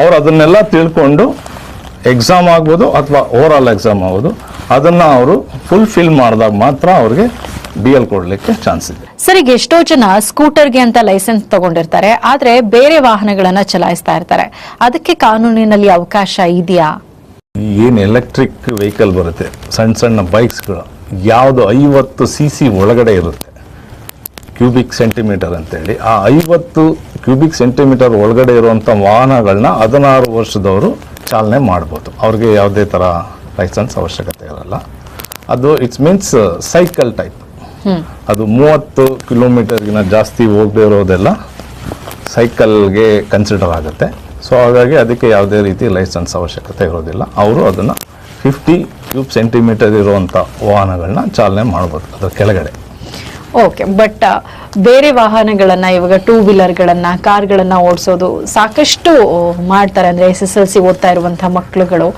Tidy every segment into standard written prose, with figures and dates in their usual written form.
ಅವ್ರು ಅದನ್ನೆಲ್ಲ ತಿಳ್ಕೊಂಡು ಎಕ್ಸಾಮ್ ಆಗ್ಬೋದು ಅಥವಾ ಓವರಾಲ್ ಎಕ್ಸಾಮ್ ಆಗ್ಬೋದು, ಅದನ್ನು ಅವರು ಫುಲ್ಫಿಲ್ ಮಾಡಿದಾಗ ಮಾತ್ರ ಅವ್ರಿಗೆ DL ಕೊಡಲಿಕ್ಕೆ ಚಾನ್ಸ್ ಇದೆ. ಸರ್, ಈಗ ಎಷ್ಟೋ ಜನ ಸ್ಕೂಟರ್ಗೆ ಅಂತ ಲೈಸೆನ್ಸ್ ತಗೊಂಡಿರ್ತಾರೆ, ಆದ್ರೆ ಬೇರೆ ವಾಹನಗಳನ್ನ ಚಲಾಯಿಸ್ತಾ ಇರ್ತಾರೆ. ಅದಕ್ಕೆ ಕಾನೂನಿನಲ್ಲಿ ಅವಕಾಶ ಇದೆಯಾ? ಏನು ಎಲೆಕ್ಟ್ರಿಕ್ ವೆಹಿಕಲ್ ಬರುತ್ತೆ, ಸಣ್ಣ ಸಣ್ಣ ಬೈಕ್ಸ್ಗಳು, ಯಾವುದು 50 cc ಒಳಗಡೆ ಇರುತ್ತೆ, ಕ್ಯೂಬಿಕ್ ಸೆಂಟಿಮೀಟರ್ ಅಂತೇಳಿ, ಆ 50 ಕ್ಯೂಬಿಕ್ ಸೆಂಟಿಮೀಟರ್ ಒಳಗಡೆ ಇರುವಂಥ ವಾಹನಗಳನ್ನ 16 ವರ್ಷದವರು ಚಾಲನೆ ಮಾಡ್ಬೋದು. ಅವ್ರಿಗೆ ಯಾವುದೇ ಥರ ಲೈಸೆನ್ಸ್ ಅವಶ್ಯಕತೆ ಇರಲ್ಲ. ಅದು ಇಟ್ಸ್ ಮೀನ್ಸ್ ಸೈಕಲ್ ಟೈಪ್. ಅದು 30 ಕಿಲೋಮೀಟರ್ಗಿನ ಜಾಸ್ತಿ ಹೋಗದೇ ಇರೋದೆಲ್ಲ ಸೈಕಲ್ಗೆ ಕನ್ಸಿಡರ್ ಆಗುತ್ತೆ. ಸೊ ಹಾಗಾಗಿ ಅದಕ್ಕೆ ಯಾವುದೇ ರೀತಿ ಲೈಸೆನ್ಸ್ ಅವಶ್ಯಕತೆ ಇರೋದಿಲ್ಲ. ಅವರು ಅದನ್ನು 50 ಕ್ಯೂಬ್ ಸೆಂಟಿಮೀಟರ್ ಇರುವಂಥ ವಾಹನಗಳನ್ನ ಚಾಲನೆ ಮಾಡ್ಬೋದು ಅದರ ಕೆಳಗಡೆ. ಓಕೆ, ಬಟ್ ಬೇರೆ ವಾಹನಗಳನ್ನ, ಇವಾಗ 2 ವೀಲರ್ಗಳನ್ನ, ಕಾರ್ಗಳನ್ನ ಓಡಿಸೋದು ಸಾಕಷ್ಟು ಮಾಡ್ತಾರೆ. ಅಂದ್ರೆ SSLC ಓದ್ತಾ ಇರುವಂತಹ ಮಕ್ಕಳುಗಳು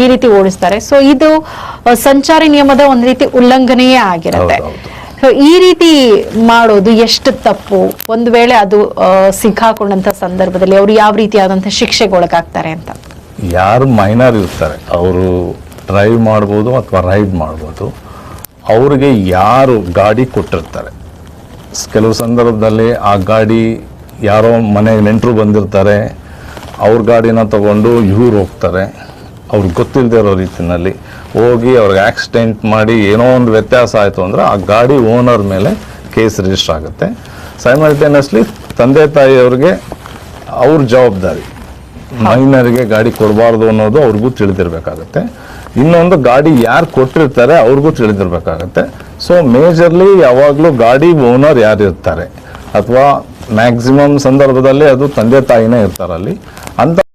ಈ ರೀತಿ ಓಡಿಸ್ತಾರೆ. ಸೊ ಇದು ಸಂಚಾರಿ ನಿಯಮದ ಒಂದು ರೀತಿ ಉಲ್ಲಂಘನೆಯೇ ಆಗಿರುತ್ತೆ. ಈ ರೀತಿ ಮಾಡೋದು ಎಷ್ಟು ತಪ್ಪು? ಒಂದು ವೇಳೆ ಅದು ಸಿಕ್ಕಾಕೊಂಡಂತ ಸಂದರ್ಭದಲ್ಲಿ ಅವರು ಯಾವ ರೀತಿಯಾದಂತಹ ಶಿಕ್ಷೆಗೆ ಒಳಗಾಗ್ತಾರೆ ಅಂತ? ಯಾರು ಮೈನರ್ ಇರ್ತಾರೆ ಅವರು ಡ್ರೈವ್ ಮಾಡ್ಬೋದು ಅಥವಾ ರೈಡ್ ಮಾಡ್ಬೋದು. ಅವ್ರಿಗೆ ಯಾರು ಗಾಡಿ ಕೊಟ್ಟಿರ್ತಾರೆ, ಕೆಲವು ಸಂದರ್ಭದಲ್ಲಿ ಆ ಗಾಡಿ ಯಾರೋ ಮನೆಗೆ ನೆಂಟರು ಬಂದಿರ್ತಾರೆ, ಅವ್ರ ಗಾಡಿನ ತಗೊಂಡು ಇವ್ರು ಹೋಗ್ತಾರೆ, ಅವ್ರಿಗೆ ಗೊತ್ತಿಲ್ಲದೆ ಇರೋ ರೀತಿಯಲ್ಲಿ ಹೋಗಿ ಅವ್ರಿಗೆ ಆಕ್ಸಿಡೆಂಟ್ ಮಾಡಿ ಏನೋ ಒಂದು ವ್ಯತ್ಯಾಸ ಆಯಿತು ಅಂದರೆ ಆ ಗಾಡಿ ಓನರ್ ಮೇಲೆ ಕೇಸ್ ರಿಜಿಸ್ಟರ್ ಆಗುತ್ತೆ. ಸೈಮಲ್ಟೇನಿಯಸ್ಲಿ ತಂದೆ ತಾಯಿಯವ್ರಿಗೆ ಅವ್ರ ಜವಾಬ್ದಾರಿ, ಮೈನರ್ಗೆ ಗಾಡಿ ಕೊಡಬಾರ್ದು ಅನ್ನೋದು ಅವ್ರಿಗೂ ತಿಳಿದಿರಬೇಕಾಗತ್ತೆ. ಇನ್ನೊಂದು ಗಾಡಿ ಯಾರು ಕೊಟ್ಟಿರ್ತಾರೆ ಅವ್ರಿಗೂ ತಿಳಿದಿರಬೇಕಾಗತ್ತೆ. ಸೊ ಮೇಜರ್ಲಿ ಯಾವಾಗಲೂ ಗಾಡಿ ಓನರ್ ಯಾರು ಇರ್ತಾರೆ ಅಥವಾ ಮ್ಯಾಕ್ಸಿಮಮ್ ಸಂದರ್ಭದಲ್ಲಿ ಅದು ತಂದೆ ತಾಯಿನೇ ಇರ್ತಾರೆ ಅಲ್ಲಿ ಅಂತ